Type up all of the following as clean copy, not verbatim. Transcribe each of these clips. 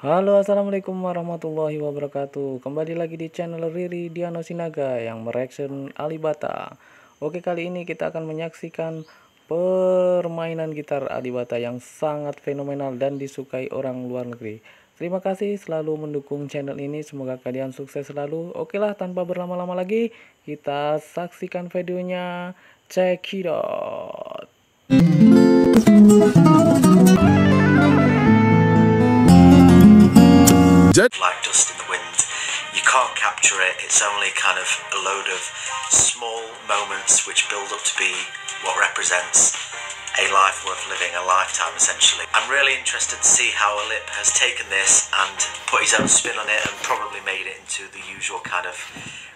Halo, assalamualaikum warahmatullahi wabarakatuh. Kembali lagi di channel Riri Diano Sinaga yang mereaction Alip Bata. Oke, kali ini kita akan menyaksikan permainan gitar Alip Bata yang sangat fenomenal dan disukai orang luar negeri. Terima kasih selalu mendukung channel ini. Semoga kalian sukses selalu. Oke lah, tanpa berlama-lama lagi, kita saksikan videonya. Check it out. Like dust in the wind, you can't capture it. It's only kind of a load of small moments which build up to be what represents a life worth living, a lifetime essentially. I'm really interested to see how Alip has taken this and put his own spin on it and probably made it into the usual kind of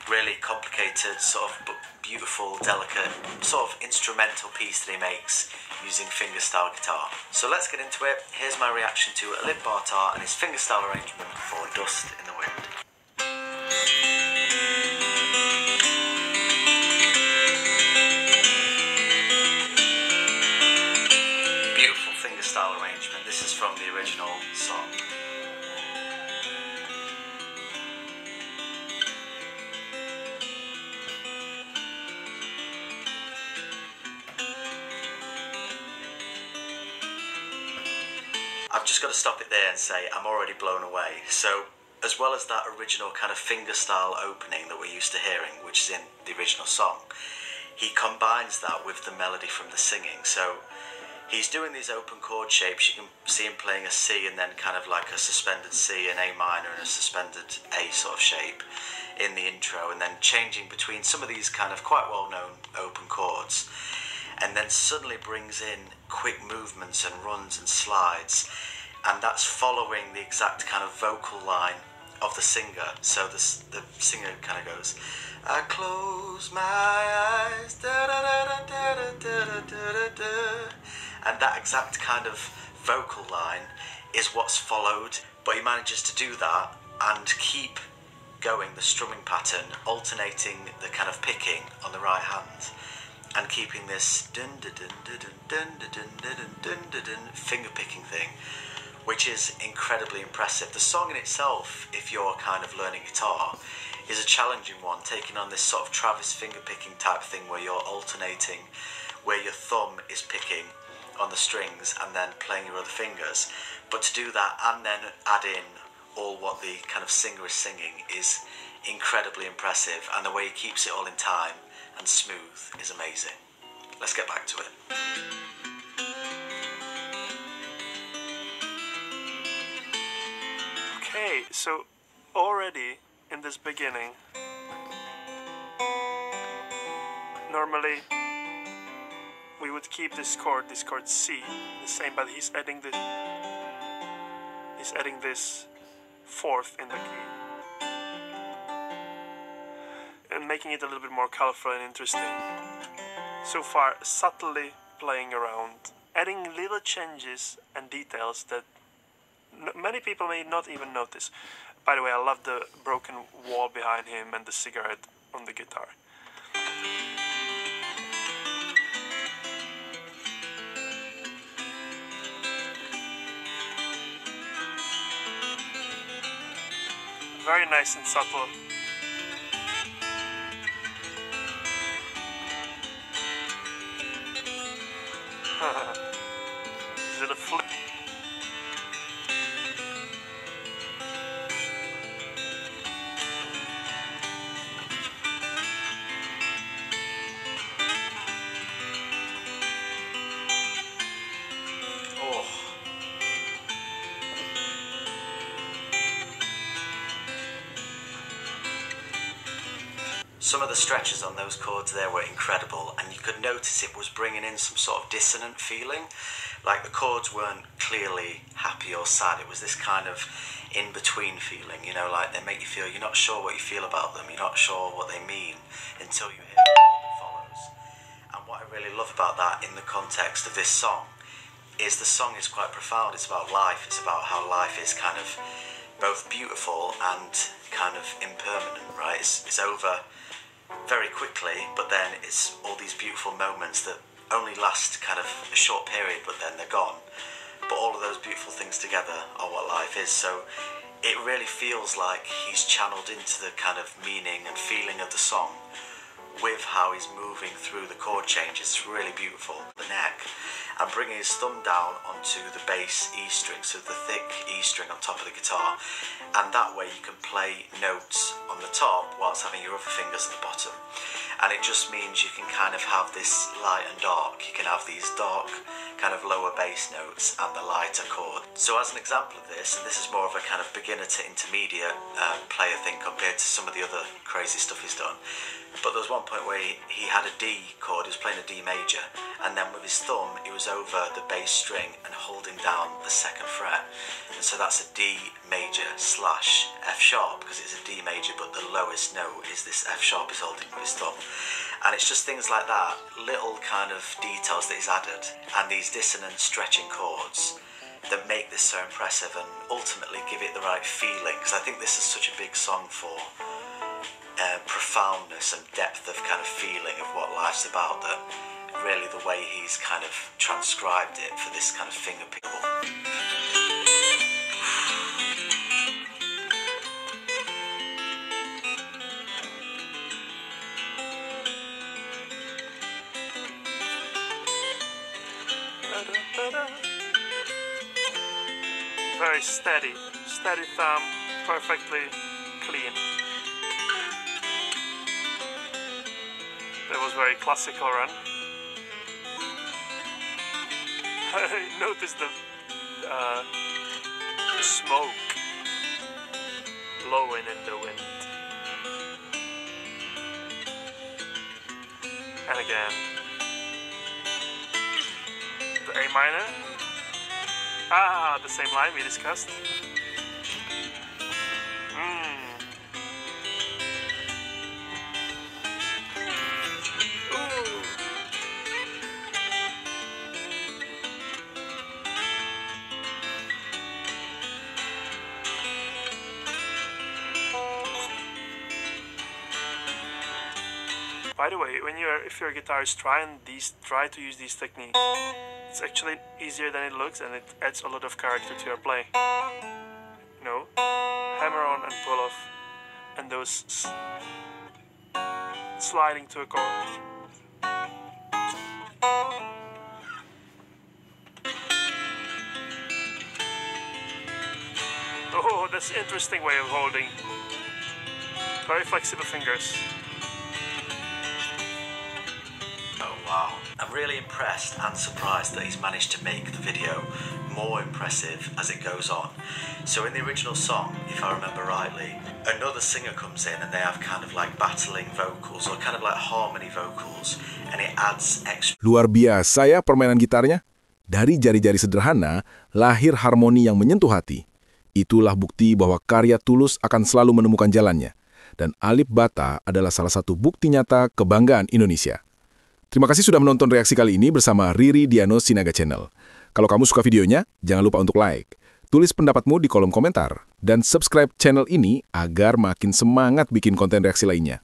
really complicated, sort of beautiful, delicate, sort of instrumental piece that he makes using fingerstyle guitar. So let's get into it. Here's my reaction to Lihat Bata and his fingerstyle arrangement for Dust in the Wind. Beautiful fingerstyle arrangement. This is from the original song. I've just got to stop it there and say I'm already blown away. So, as well as that original kind of fingerstyle opening that we're used to hearing, which is in the original song, he combines that with the melody from the singing. So, he's doing these open chord shapes. You can see him playing a C and then kind of like a suspended C, an A minor and a suspended A sort of shape in the intro, and then changing between some of these kind of quite well-known open chords, and then suddenly brings in quick movements and runs and slides, and that's following the exact kind of vocal line of the singer. So the singer kind of goes, I close my eyes, da da da da da da da da da, and that exact kind of vocal line is what's followed, but he manages to do that and keep going the strumming pattern, alternating the kind of picking on the right hand and keeping this dun dun dun dun dun dun dun dun dun dun finger picking thing, which is incredibly impressive. The song in itself, if you're kind of learning guitar, is a challenging one, taking on this sort of Travis finger picking type thing where you're alternating, where your thumb is picking on the strings and then playing your other fingers. But to do that and then add in all what the kind of singer is singing is incredibly impressive, and the way he keeps it all in time and smooth is amazing. Let's get back to it. Okay, so already in this beginning, normally we would keep this chord C, the same, but he's adding this fourth in the key and making it a little bit more colorful and interesting. So far, subtly playing around, adding little changes and details that many people may not even notice. By the way, I love the broken wall behind him and the cigarette on the guitar. Very nice and subtle. Is it a flip? Some of the stretches on those chords there were incredible, and you could notice it was bringing in some sort of dissonant feeling, like the chords weren't clearly happy or sad. It was this kind of in-between feeling, you know, like they make you feel you're not sure what you feel about them, you're not sure what they mean until you hear the chord that follows. And what I really love about that in the context of this song is the song is quite profound. It's about life. It's about how life is kind of both beautiful and kind of impermanent, right? It's over very quickly, but then it's all these beautiful moments that only last kind of a short period, but then they're gone. but all of those beautiful things together are what life is. So it really feels like he's channeled into the kind of meaning and feeling of the song with how he's moving through the chord changes. It's really beautiful. The neck, and bringing his thumb down onto the bass E string, so the thick E string on top of the guitar, and that way you can play notes on the top whilst having your other fingers at the bottom. And it just means you can kind of have this light and dark. You can have these dark kind of lower bass notes and the lighter chord. So as an example of this, and this is more of a kind of beginner to intermediate player thing compared to some of the other crazy stuff he's done, but there was one point where he had a D chord, he was playing a D major, and then with his thumb he was over the bass string and holding down the 2nd fret, and so that's a D major slash F sharp, because it's a D major but the lowest note is this F sharp he's holding with his thumb. And it's just things like that, little kind of details that he's added, and these dissonant stretching chords that make this so impressive and ultimately give it the right feeling, because I think this is such a big song for profoundness and depth of kind of feeling of what life's about, that really the way he's kind of transcribed it for this kind of finger pickable. Very steady thumb, perfectly clean. That was very classical run. I noticed the smoke blowing in the wind. And again, the A minor. The same line we discussed. By the way, if you're a guitarist, try to use these techniques. It's actually easier than it looks, and it adds a lot of character to your play. You know, hammer on and pull off, and those sliding to a chord. Oh, that's an interesting way of holding. Very flexible fingers. Wow, I'm really impressed and surprised that he's managed to make the video more impressive as it goes on. So in the original song, if I remember rightly, another singer comes in and they have kind of like battling vocals or kind of like harmony vocals, and it adds extra. Luar biasa ya permainan gitarnya. Dari jari-jari sederhana, lahir harmoni yang menyentuh hati. Itulah bukti bahwa karya tulus akan selalu menemukan jalannya. Dan Alip Bata adalah salah satu bukti nyata kebanggaan Indonesia. Terima kasih sudah menonton reaksi kali ini bersama Riri Diano Sinaga Channel. Kalau kamu suka videonya, jangan lupa untuk like, tulis pendapatmu di kolom komentar, dan subscribe channel ini agar makin semangat bikin konten reaksi lainnya.